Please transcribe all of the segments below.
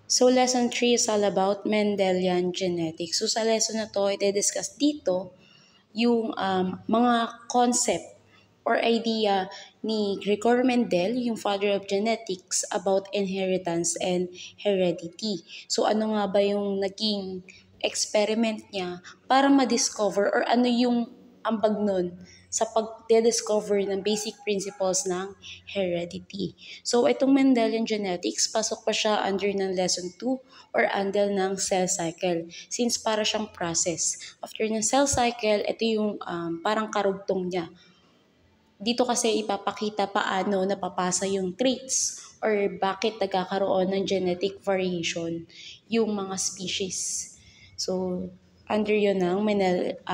So, lesson 3 is all about Mendelian genetics. So, sa lesson na to, i-discuss dito yung mga concept or idea ni Gregor Mendel, yung father of genetics, about inheritance and heredity. So, ano nga ba yung naging experiment niya para ma-discover or ano yung ambag nun sa pag-discover ng basic principles ng heredity. So, itong Mendelian genetics, pasok pa siya under ng lesson 2 or under ng cell cycle. Since para siyang process. After ng cell cycle, ito yung parang karugtong niya. Dito kasi ipapakita paano napapasa yung traits or bakit nagkakaroon ng genetic variation yung mga species. So, under yun ng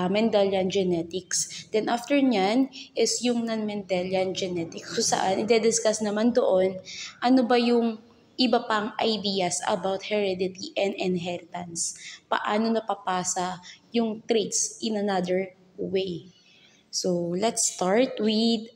Mendelian genetics. Then after nyan is yung non-Mendelian genetics. So saan, i-discuss naman doon ano ba yung iba pang ideas about heredity and inheritance. Paano napapasa yung traits in another way. So let's start with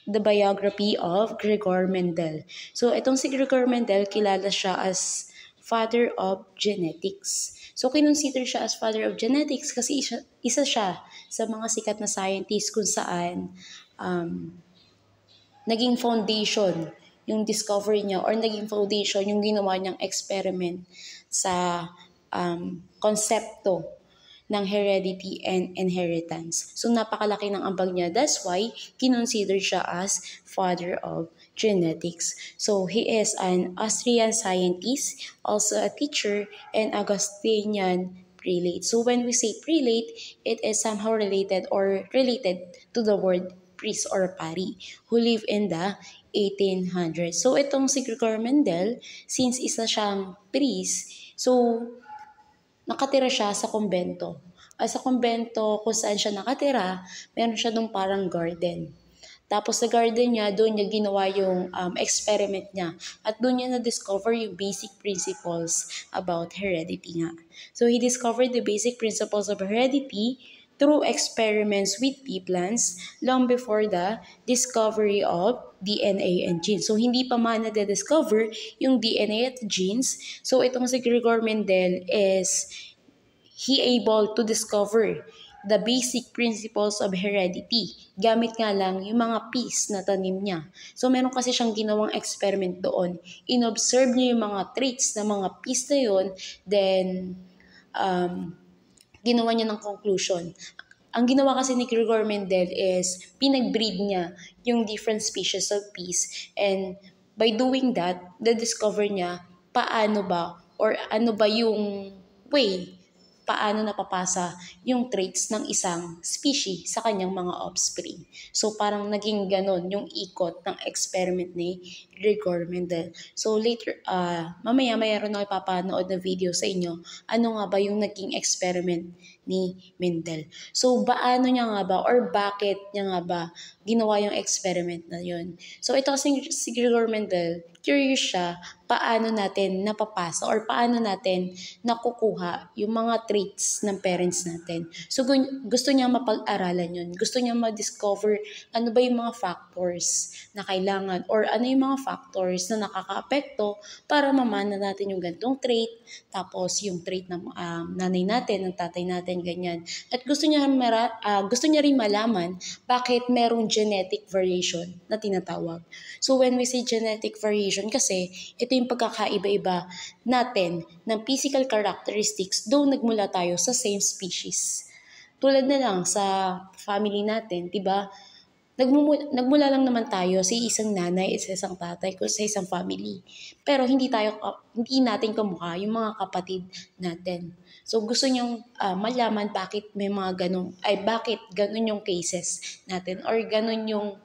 the biography of Gregor Mendel. So itong si Gregor Mendel, kilala siya as father of genetics. So kinonsider siya as father of genetics kasi isa siya sa mga sikat na scientist kung saan naging foundation yung discovery niya or naging foundation yung ginawa niyang experiment sa konsepto ng heredity and inheritance. So napakalaki ng ambag niya. That's why kinonsider siya as father of genetics. So he is an Austrian scientist, also a teacher, and Augustinian prelate. So when we say prelate, it is somehow related to the word priest or pari who live in the 1800s. So itong si Gregor Mendel, since isa siyang priest, so nakatira siya sa kumbento. Sa kumbento kung saan siya nakatira, meron siya dong parang garden. Tapos sa garden niya, doon niya ginawa yung experiment niya. At doon niya na-discover yung basic principles about heredity nga. So he discovered the basic principles of heredity through experiments with pea plants long before the discovery of DNA and genes. So hindi pa man na-discover yung DNA at genes. So itong si Gregor Mendel is he able to discover the basic principles of heredity. Gamit nga lang yung mga peas na tanim niya. So meron kasi siyang ginawang experiment doon. Inobserve niya yung mga traits ng mga peas na yun, then ginawa niya ng conclusion. Ang ginawa kasi ni Gregor Mendel is pinag-breed niya yung different species of peas, and by doing that, na-discover niya paano ba or ano ba yung way paano napapasa yung traits ng isang species sa kanyang mga offspring. So parang naging ganon yung ikot ng experiment ni Gregor Mendel. So later, mamaya mayroon ako ipapanood na video sa inyo, ano nga ba yung naging experiment ni Mendel. So paano niya nga ba or bakit niya nga ba ginawa yung experiment na yun. So ito kasi si Gregor Mendel, curious siya paano natin napapasa or paano natin nakukuha yung mga traits ng parents natin. So gusto niya mapag-aralan yun. Gusto niya ma-discover ano ba yung mga factors na kailangan or ano yung mga factors na nakaka-apekto para mamana natin yung gantong trait, tapos yung trait ng nanay natin, ng tatay natin, ganyan. At gusto niya rin malaman bakit merong genetic variation na tinatawag. So when we say genetic variation kasi, ito yung pagkakaiba-iba natin ng physical characteristics though nagmula tayo sa same species. Tulad na lang sa family natin, 'di ba? Nagmula lang naman tayo sa isang nanay at sa isang tatay ko sa isang family. Pero hindi natin kamukha yung mga kapatid natin. So gusto niyang malaman bakit bakit ganun yung cases natin or ganun yung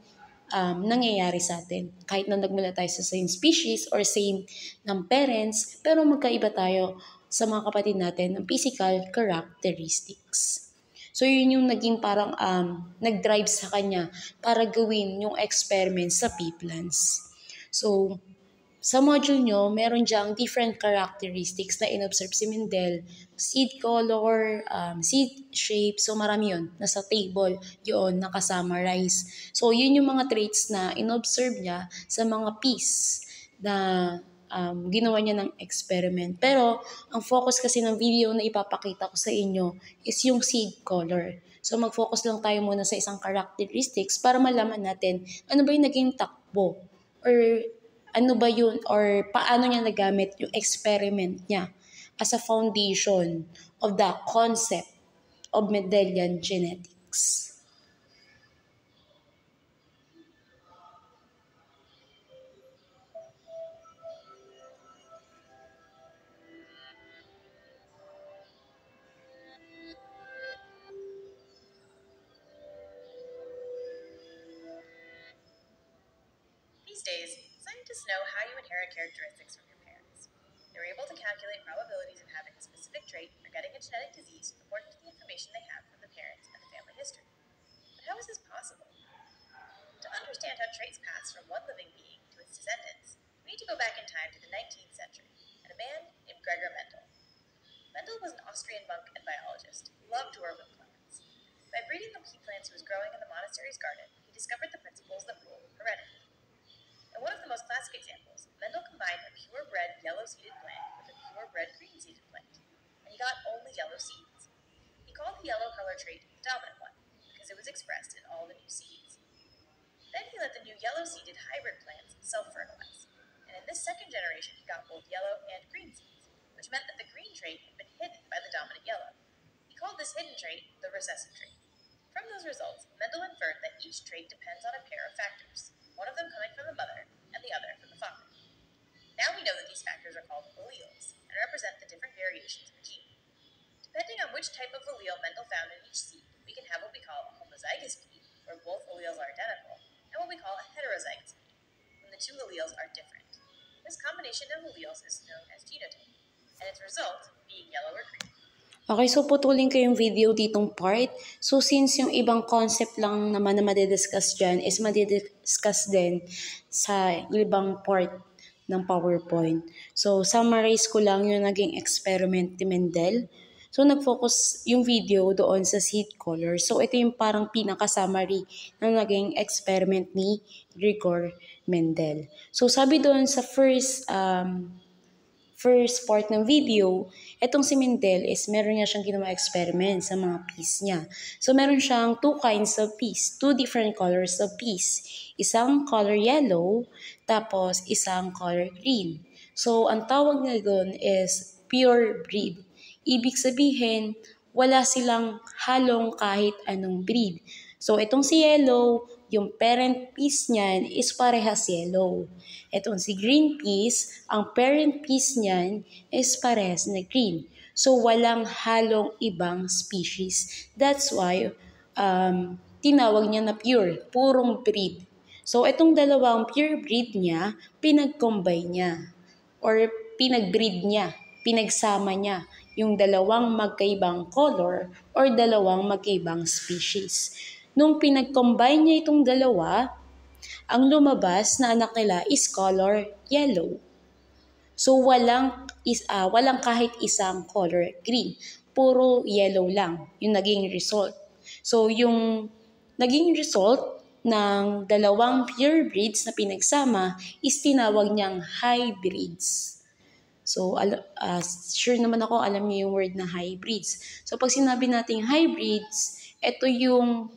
nangyayari sa atin. Kahit na nagmula tayo sa same species or same ng parents, pero magkaiba tayo sa mga kapatid natin ng physical characteristics. So yun yung naging parang nag-drive sa kanya para gawin yung experiment sa pea plants. So sa module nyo, meron dyang different characteristics na inobserve si Mendel. Seed color, seed shape, so marami yun. Nasa table yun, nakasummarize. So yun yung mga traits na inobserve niya sa mga peas na ginawa niya ng experiment. Pero ang focus kasi ng video na ipapakita ko sa inyo is yung seed color. So mag-focus lang tayo muna sa isang characteristics para malaman natin ano ba yung naging takbo or ano ba yun or paano niya nagamit yung experiment niya as a foundation of the concept of Mendelian genetics. These days, scientists know how you inherit characteristics from your parents. They're able to calculate probabilities of having a specific trait or getting a genetic disease according to the information they have from the parents and the family history. But how is this possible? To understand how traits pass from one living being to its descendants, we need to go back in time to the 19th century and a man named Gregor Mendel. Mendel was an Austrian monk and biologist who loved to work with plants. By breeding the pea plants he was growing in the monastery's garden, he discovered the principles that rule heredity. In one of the most classic examples, Mendel combined a purebred yellow-seeded plant with a purebred green-seeded plant, and he got only yellow seeds. He called the yellow color trait the dominant one, because it was expressed in all the new seeds. Then he let the new yellow-seeded hybrid plants self-fertilize, and in this second generation he got both yellow and green seeds, which meant that the green trait had been hidden by the dominant yellow. He called this hidden trait the recessive trait. From those results, Mendel inferred that each trait depends on a pair of factors, one of them coming from the mother and the other from the father. Now we know that these factors are called alleles and represent the different variations of a gene. Depending on which type of allele Mendel found in each seed, we can have what we call a homozygous pea, where both alleles are identical, and what we call a heterozygous pea, when the two alleles are different. This combination of alleles is known as genotype, and its result being yellow or green. Okay, so putulin ko yung video ditong part. So since yung ibang concept lang naman na madidiscuss dyan is madidiscuss din sa ibang part ng PowerPoint. So summarize ko lang yung naging experiment ni Mendel. So nag-focus yung video doon sa seed color. So ito yung parang pinaka-summary ng naging experiment ni Gregor Mendel. So sabi doon sa first part ng video, etong si Mendel is meron niya siyang ginawa experiment sa mga peas niya. So meron siyang two kinds of peas, two different colors of peas. Isang color yellow, tapos isang color green. So ang tawag niya doon is pure breed. Ibig sabihin, wala silang halong kahit anong breed. So itong si yellow, yung parent peas niyan is parehas yellow. Itong si green peas, ang parent peas niyan is parehas na green. So walang halong ibang species. That's why tinawag niya na pure, purong breed. So itong dalawang pure breed niya, pinag-combine niya or pinag-breed niya, pinagsama niya yung dalawang magkaibang color or dalawang magkaibang species. Nung pinag-combine niya itong dalawa, ang lumabas na anak nila is color yellow. So walang kahit isang color green. Puro yellow lang yung naging result. So yung naging result ng dalawang pure breeds na pinagsama is tinawag niyang hybrids. So, sure naman ako alam niyo yung word na hybrids. So, pag sinabi nating hybrids, ito yung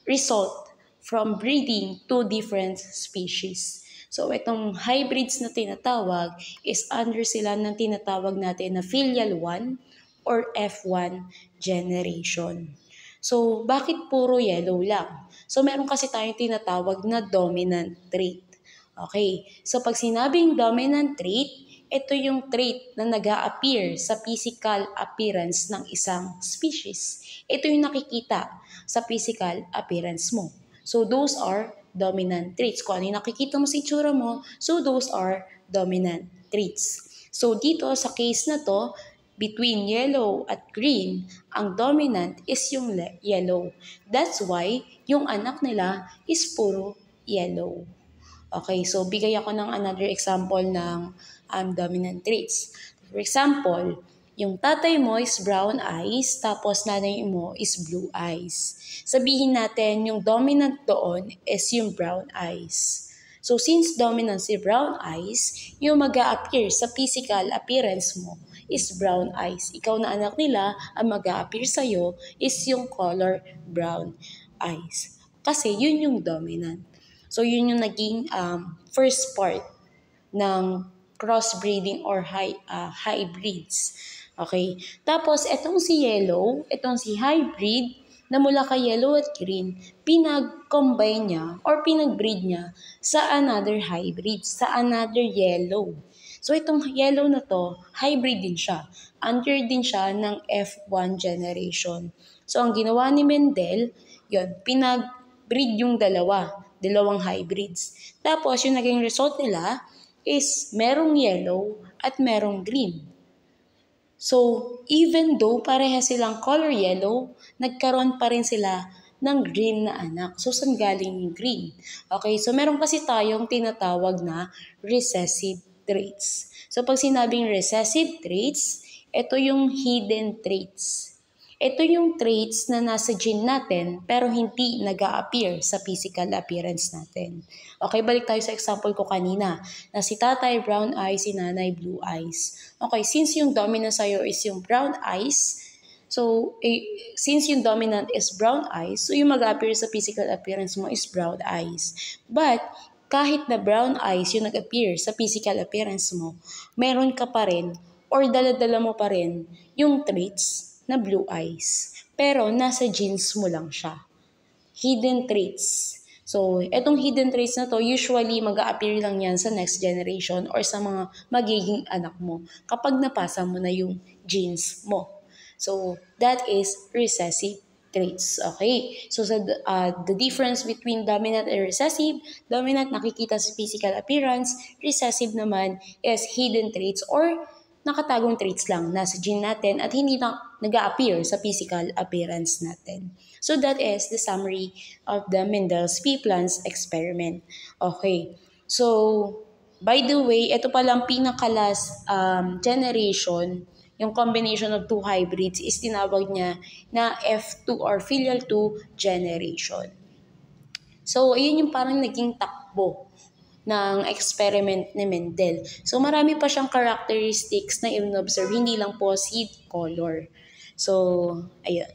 result from breeding two different species. So, itong hybrids na tinatawag is under sila ng tinatawag natin na filial 1 or F1 generation. So, bakit puro yellow lang? So, meron kasi tayong tinatawag na dominant trait. Okay, so pag sinabing dominant trait, ito yung trait na nag-a-appear sa physical appearance ng isang species. Ito yung nakikita sa physical appearance mo. So those are dominant traits. Kung ano yung nakikita mo sa itsura mo, so those are dominant traits. So dito sa case na to, between yellow at green, ang dominant is yung yellow. That's why yung anak nila is puro yellow. Okay, so bigay ako ng another example ng dominant traits. For example, yung tatay mo is brown eyes, tapos nanay mo is blue eyes. Sabihin natin, yung dominant doon is yung brown eyes. So since dominant si brown eyes, yung mag-a-appear sa physical appearance mo is brown eyes. Ikaw na anak nila, ang mag-a-appear sa'yo is yung color brown eyes. Kasi yun yung dominant. So yun yung naging first part ng crossbreeding or hybrids. Okay? Tapos, itong si hybrid, na mula kay yellow at green, pinag-combine niya or pinag-breed niya sa another hybrid, sa another yellow. So, itong yellow na to, hybrid din siya. Under din siya ng F1 generation. So, ang ginawa ni Mendel, yon pinag-breed yung dalawang hybrids. Tapos, yung naging result nila is merong yellow at merong green. So, even though pareha silang color yellow, nagkaroon pa rin sila ng green na anak. So, saan galing yung green? Okay, so meron kasi tayong tinatawag na recessive traits. So, pag sinabing recessive traits, ito yung hidden traits. Ito yung traits na nasa gene natin pero hindi nag-a-appear sa physical appearance natin. Okay, balik tayo sa example ko kanina na si tatay brown eyes, si nanay blue eyes. Okay, since yung dominant sa'yo is yung brown eyes, so since yung dominant is brown eyes, so yung mag-appear sa physical appearance mo is brown eyes. But kahit na brown eyes yung nag-appear sa physical appearance mo, meron ka pa rin or dala-dala mo pa rin yung traits na blue eyes. Pero nasa genes mo lang siya. Hidden traits. So, etong hidden traits na to, usually mag-a-appear lang yan sa next generation or sa mga magiging anak mo kapag napasa mo na yung genes mo. So, that is recessive traits. Okay? So, the difference between dominant and recessive, dominant nakikita sa physical appearance, recessive naman is hidden traits or nakatagong traits lang nasa gene natin at hindi na nag-a-appear sa physical appearance natin. So that is the summary of the Mendel's P-Plants experiment. Okay. So, by the way, ito palang pinaka-last generation, yung combination of two hybrids is tinawag niya na F2 or filial 2 generation. So, ayun yung parang naging takbo ng experiment ni Mendel. So, marami pa siyang characteristics na in-observe, hindi lang po seed color. So, ayun.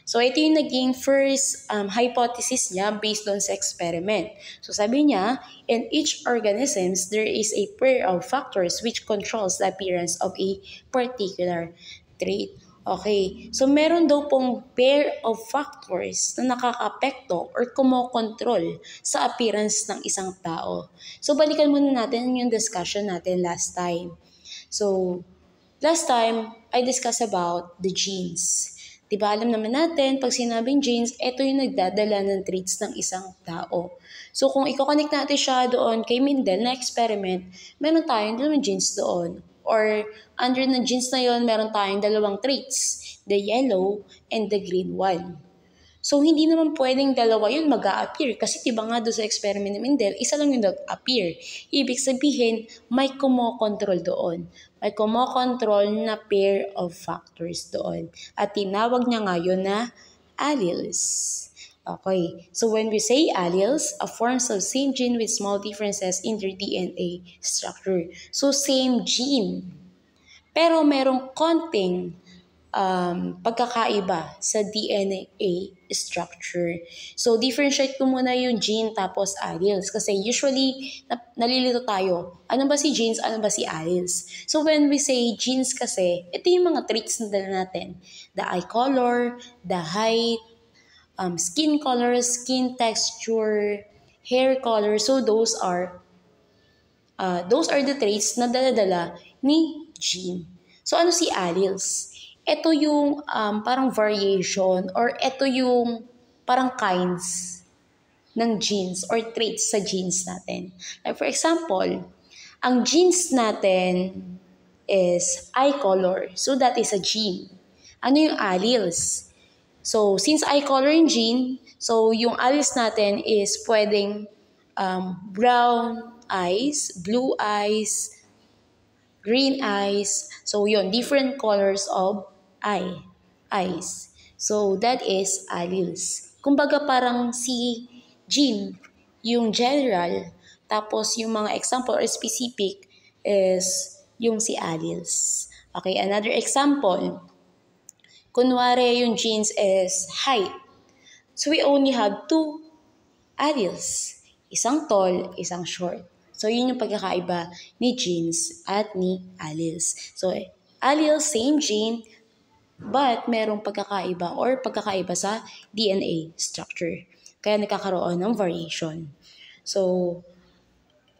So, ito yung naging first hypothesis niya based on sa experiment. So, sabi niya, in each organisms, there is a pair of factors which controls the appearance of a particular trait. Okay, so meron daw pong pair of factors na nakaka-apekto or kumokontrol sa appearance ng isang tao. So, balikan muna natin yung discussion natin last time. So, last time, I discussed about the genes. Diba, alam naman natin, pag sinabing genes, ito yung nagdadala ng traits ng isang tao. So, kung i-connect natin siya doon kay Mendel na experiment, meron tayong dalawang genes doon. Or, under ng genes na yon, meron tayong dalawang traits, the yellow and the green one. So, hindi naman pwedeng dalawa yun mag-a-appear kasi diba nga doon sa experiment ni Mendel, isa lang yung nag-appear. Ibig sabihin, may kumokontrol doon. May kumokontrol na pair of factors doon. At tinawag niya nga yun na alleles. Okay, so when we say alleles, a forms of same gene with small differences in their DNA structure. So, same gene. Pero merong konting pagkakaiba sa DNA structure. So, differentiate ko muna yung gene tapos alleles. Kasi usually, nalilito tayo. Ano ba si genes? Ano ba si alleles? So, when we say genes kasi, ito yung mga traits na dala natin. The eye color, the height, skin color, skin texture, hair color. So, those are the traits na dala-dala ni gene. So, ano si alleles? Ito yung parang variation or ito yung parang kinds ng genes or traits sa genes natin. Like for example, ang genes natin is eye color. So, that is a gene. Ano yung alleles? So, since eye color yung gene, so yung alleles natin is pwedeng brown eyes, blue eyes, green eyes. So, yun, different colors of eyes. So, that is alleles. Kumbaga parang si gene, yung general, Tapos yung mga example or specific is yung si alleles. Okay, another example. Kunwari yung genes is height. So we only have two alleles. Isang tall, isang short. So yun yung pagkakaiba ni genes at ni alleles. So alleles, same gene, but merong pagkakaiba or pagkakaiba sa DNA structure. Kaya nagkakaroon ng variation. So,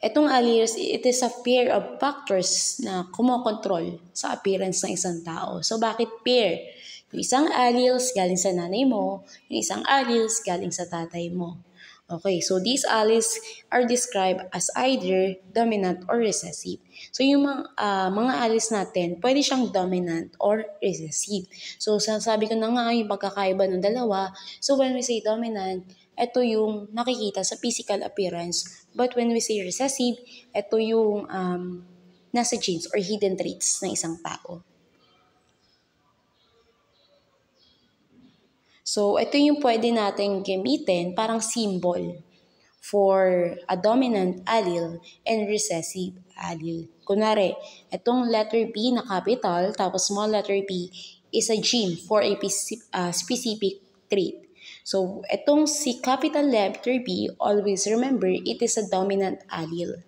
etong alleles, it is a pair of factors na kumokontrol sa appearance ng isang tao. So, bakit pair? Yung isang alleles galing sa nanay mo, yung isang alleles galing sa tatay mo. Okay, so these alleles are described as either dominant or recessive. So yung mga alleles natin, pwede siyang dominant or recessive. So sabi ko na nga yung pagkakaiba ng dalawa. So when we say dominant, ito yung nakikita sa physical appearance. But when we say recessive, ito yung nasa genes or hidden traits ng isang tao. So, ito yung pwede nating gamitin parang symbol for a dominant allele and recessive allele. Kunwari, itong letter B na capital tapos small letter p is a gene for a specific trait. So, itong si capital letter B, always remember, it is a dominant allele.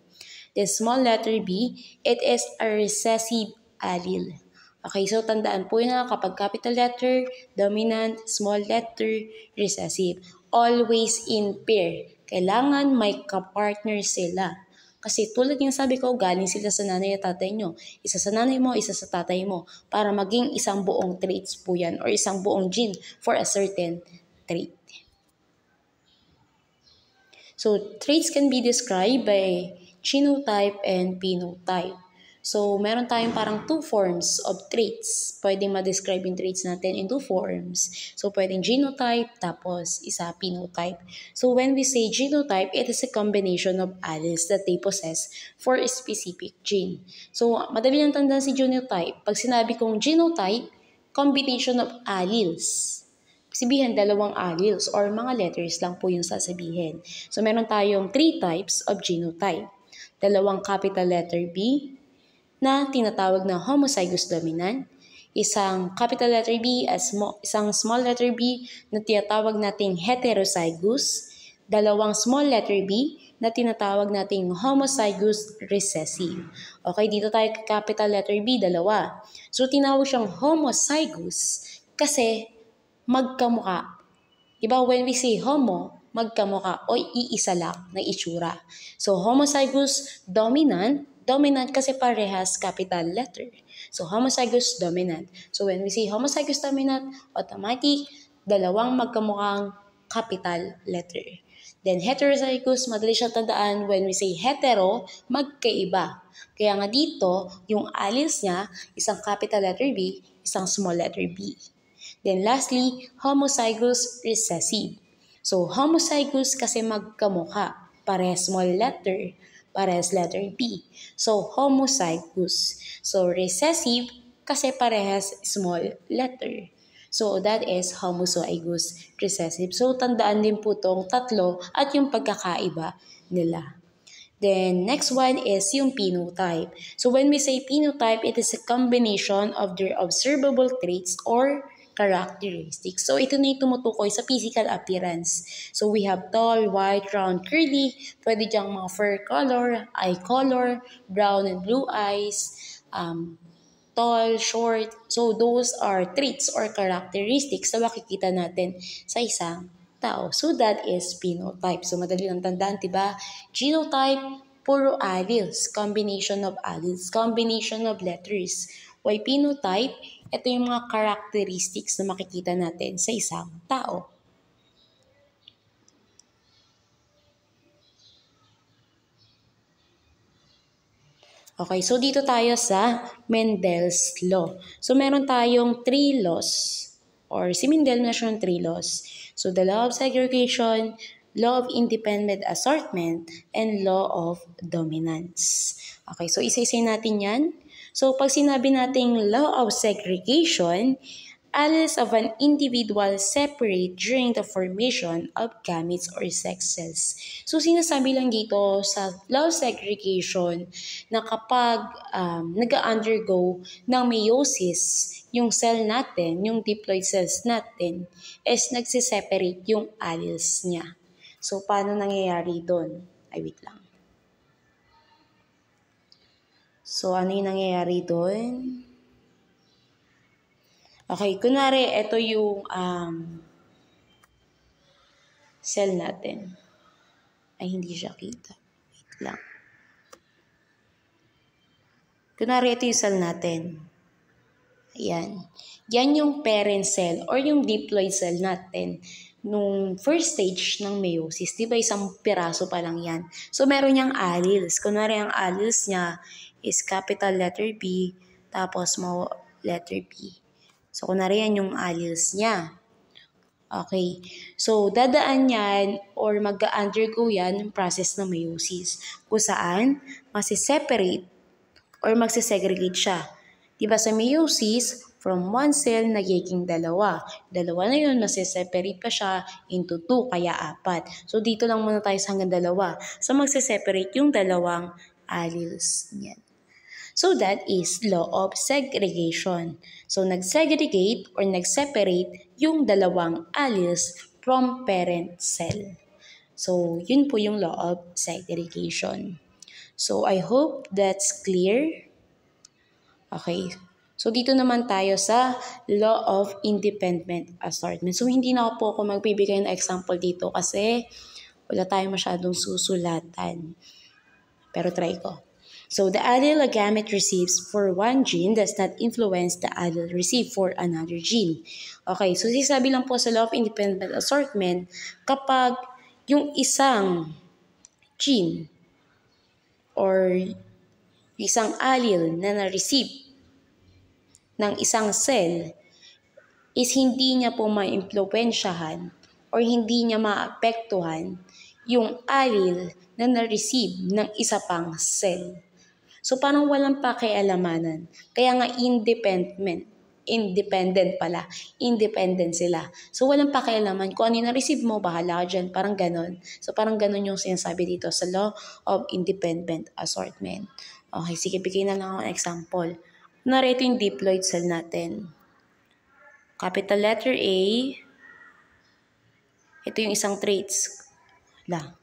The small letter b, it is a recessive allele. Okay, so tandaan po na kapag capital letter, dominant, small letter, recessive. Always in pair. Kailangan may kapartner sila. Kasi tulad yung sabi ko, galing sila sa nanay at tatay nyo. Isa sa nanay mo, isa sa tatay mo. Para maging isang buong traits po yan or isang buong gene for a certain trait. So, traits can be described by genotype and phenotype. So, meron tayong parang two forms of traits. Pwedeng ma-describe yung traits natin in two forms. So, pwedeng genotype, tapos isa phenotype. So, when we say genotype, it is a combination of alleles that they possess for a specific gene. So, madali lang tandaan si genotype. Pag sinabi kong genotype, combination of alleles. Sabihin, dalawang alleles or mga letters lang po yung sasabihin. So, meron tayong 3 types of genotype. Dalawang capital letter B na tinatawag na homozygous dominant, isang capital letter B at isang small letter b na tinatawag nating heterozygous, dalawang small letter b na tinatawag nating homozygous recessive. Okay, dito tayo capital letter B, dalawa. So, tinawag siyang homozygous kasi magkamukha. Diba when we say homo, magkamukha o iisa lang na itsura. So, homozygous dominant kasi parehas capital letter. So, homozygous dominant. So, when we say homozygous dominant, automatic, dalawang magkamukhang capital letter. Then, heterozygous, madali siyang tandaan when we say hetero, magkaiba. Kaya nga dito, yung alleles niya, isang capital letter B, isang small letter b. Then, lastly, homozygous recessive. So, homozygous kasi magkamukha. Parehas small letter, parehas letter B. So, homozygous. So, recessive kasi parehas small letter. So, that is homozygous recessive. So, tandaan din po itong tatlo at yung pagkakaiba nila. Then, next one is yung phenotype. So, when we say phenotype, it is a combination of their observable traits or characteristics. So, ito na yung tumutukoy sa physical appearance. So, we have tall, white, round, curly. Pwede diyang mga fur color, eye color, brown and blue eyes, tall, short. So, those are traits or characteristics na makikita natin sa isang tao. So, that is phenotype. So, madali lang tandaan, diba? Genotype, puro alleles, combination of letters. While phenotype, ito yung mga characteristics na makikita natin sa isang tao. Okay, so dito tayo sa Mendel's Law. So meron tayong 3 laws or si Mendel na siyang 3 laws. So the law of segregation, law of independent assortment, and law of dominance. Okay, so isa-isa natin yan. So pag sinabi nating law of segregation, alleles of an individual separate during the formation of gametes or sex cells. So sinasabi lang dito sa law of segregation na kapag nag-undergo ng meiosis, yung cell natin, yung diploid cells natin, is nagsiseparate yung alleles niya. So paano nangyayari doon? Ay, wait lang. So ano yung nangyayari doon? Okay, kunwari, ito yung cell natin. Ay, hindi siya kita. Wait lang. Kunwari, ito yung cell natin. Ayan. Yan yung parent cell or yung diploid cell natin nung first stage ng meiosis. Diba, isang piraso pa lang yan. So, meron niyang alleles. Kunwari, ang alleles niya is capital letter B, tapos small letter B. So, kunwari yan yung alleles niya. Okay. So, dadaan yan or mag-undergo yan ng process ng meiosis kung saan masiseparate or magsisegregate siya. Diba sa meiosis, from one cell nagiging dalawa. Dalawa na yun, masiseparate pa siya into 2, kaya 4. So, dito lang muna tayo sa hanggang dalawa. So, magsiseparate yung dalawang alleles niyan. So that is law of segregation. So nag-segregate or nag-separate yung dalawang alleles from parent cell. So yun po yung law of segregation. So I hope that's clear. Okay. So dito naman tayo sa law of independent assortment. So hindi na po ako magbibigay ng example dito kasi wala tayong masyadong susulatan. Pero try ko. So, the allele a gamete receives for one gene does not influence the allele received for another gene. Okay, so sinasabi lang po sa law of independent assortment, kapag yung isang gene or isang allele na na-receive ng isang cell is hindi niya po ma-impluwensyahan or hindi niya maapektuhan yung allele na na-receive ng isa pang cell. So, parang walang pakialamanan. Kaya nga independent sila. So, walang pakialaman. Kung ano yung na-receive mo, bahala ka dyan. Parang ganon. So, parang ganon yung sinasabi dito sa law of independent assortment. Okay, sige, bigay na lang ako ng example. Narito yung diploid cell natin. Capital letter A. Ito yung isang traits. Wala.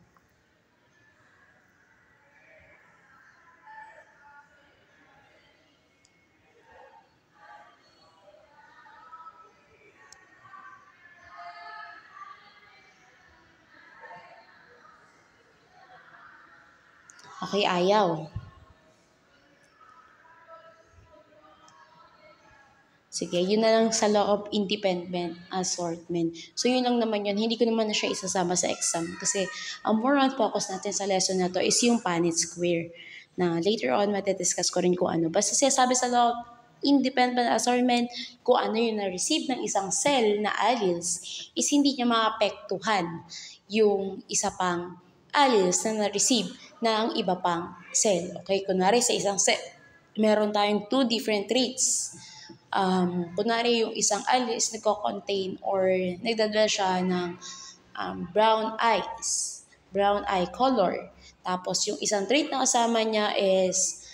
Okay, ayaw. Sige, yun na lang sa law of independent assortment. So, yun lang naman yun. Hindi ko naman na siya isasama sa exam kasi ang more on focus natin sa lesson na to is yung Punnett square na later on matidiscuss ko rin kung ano. Basta sinasabi sa law of independent assortment kung ano yung na-receive ng isang cell na alleles is hindi niya maapektuhan yung isa pang alleles na na-receive ng iba pang cell. Okay, kunwari sa isang cell, meron tayong 2 different traits. Kunwari yung isang alleles nagko-contain or nagdadala siya ng brown eye color. Tapos yung isang trait na kasama niya is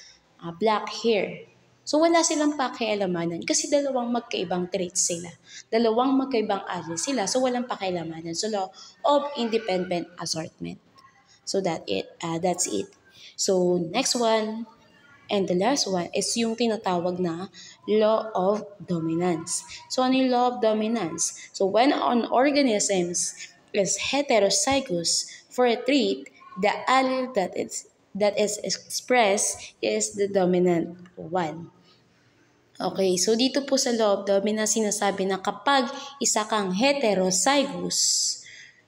black hair. So wala silang pakialamanan kasi dalawang magkaibang traits sila. Dalawang magkaibang alleles sila, so walang pakialamanan. So law of independent assortment. So that's it. So next one and the last one is yung tinatawag na law of dominance. So ano yung law of dominance? So when an organism is heterozygous for a trait, the allele that is expressed is the dominant one. Okay, so dito po sa law of dominance sinasabi na kapag isa kang heterozygous,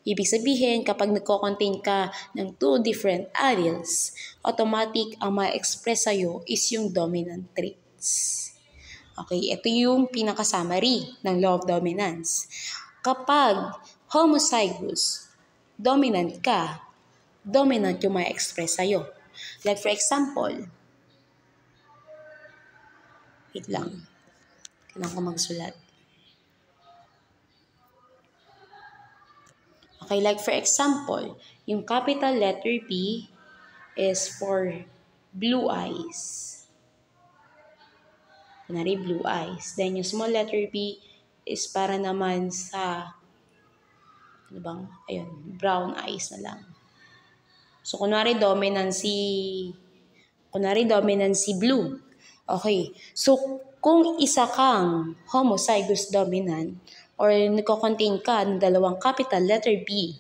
ibig sabihin, kapag nagko-contain ka ng 2 different alleles, automatic ang ma-express sa'yo is yung dominant traits. Okay, ito yung pinaka-summary ng law of dominance. Kapag homozygous, dominant ka, dominant yung ma-express sa'yo. Like for example, wait lang, kailangan ko magsulat. Okay, like for example, yung capital letter B is for blue eyes. Kunwari, blue eyes. Then, yung small letter B is para naman sa, brown eyes na lang. So, kunwari dominant si blue. Okay. So, kung isa kang homozygous dominant or nagko-contain ka ng dalawang capital letter B,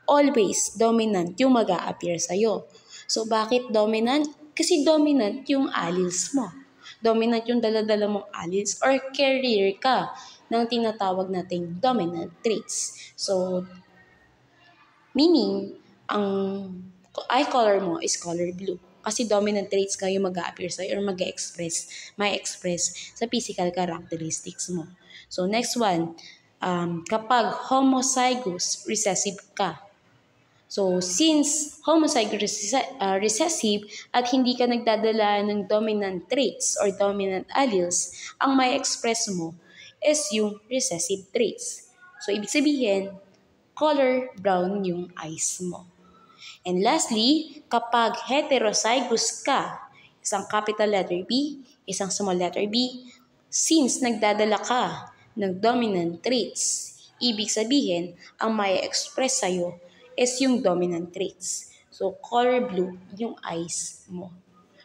always dominant yung mag-a-appear sa'yo. So, bakit dominant? Kasi dominant yung alleles mo. Dominant yung dala-dala mong alleles or carrier ka ng tinatawag nating dominant traits. So, meaning, ang eye color mo is color blue. Kasi dominant traits ka yung mag-a-appear sa'yo or may express sa physical characteristics mo. So, next one, kapag homozygous recessive ka. So, since homozygous recessive at hindi ka nagdadala ng dominant traits or dominant alleles, ang may express mo is yung recessive traits. So, ibig sabihin, color brown yung eyes mo. And lastly, kapag heterozygous ka, isang capital letter B, isang small letter b, since nagdadala ka ng dominant traits, ibig sabihin, ang may express sa'yo is yung dominant traits. So, color blue yung eyes mo.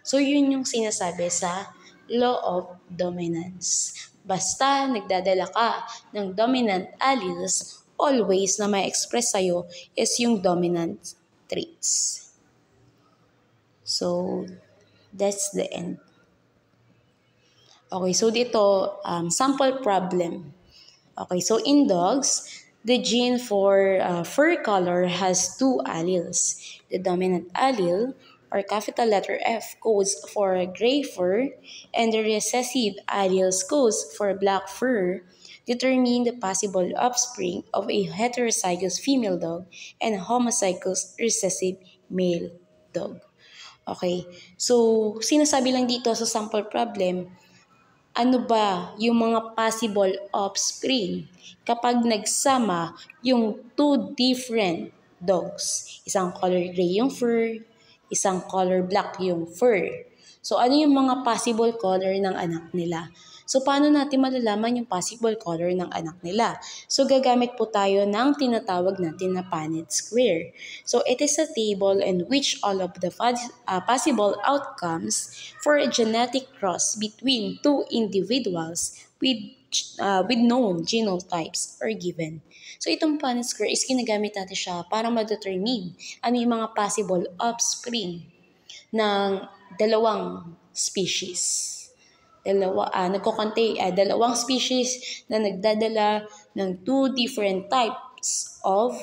So, yun yung sinasabi sa law of dominance. Basta nagdadala ka ng dominant alleles, always na may express sa'yo is yung dominant traits. So, that's the end. Okay, so dito, sample problem. Okay, so in dogs, the gene for fur color has two alleles. The dominant allele, or capital letter F, codes for gray fur, and the recessive alleles codes for black fur. Determine the possible offspring of a heterozygous female dog and homozygous recessive male dog. Okay, so sinasabi lang dito sa sample problem, ano ba yung mga possible offspring kapag nagsama yung two different dogs. Isang color gray yung fur, isang color black yung fur. So, ano yung mga possible color ng anak nila? So, paano natin malalaman yung possible color ng anak nila? So, gagamit po tayo ng tinatawag natin na Punnett square. So, it is a table in which all of the possible outcomes for a genetic cross between two individuals with known genotypes are given. So, itong Punnett square is ginagamit natin siya para ma-determine ano yung mga possible offspring ng dalawang species. Dalawang species na nagdadala ng two different types of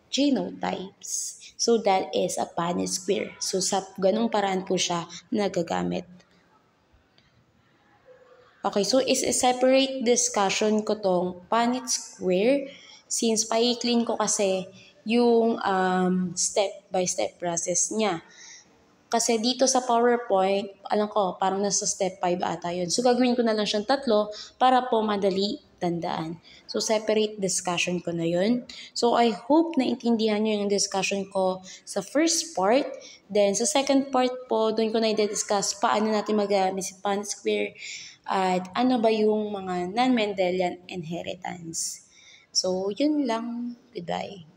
genotypes. So, that is a Punnett square. So, sa ganung paraan po siya nagagamit. Okay, so is a separate discussion ko tong Punnett square since paiklin ko kasi yung step-by-step process niya. Kasi dito sa PowerPoint, alam ko, parang nasa step 5 ata yun. So, gagawin ko na lang siyang 3 para po madali tandaan. So, separate discussion ko na yun. So, I hope na intindihan nyo yung discussion ko sa first part. Then, sa second part po, doon ko na i-discuss paano natin magamit si Punnett square at ano ba yung mga non-Mendelian inheritance. So, yun lang. Goodbye.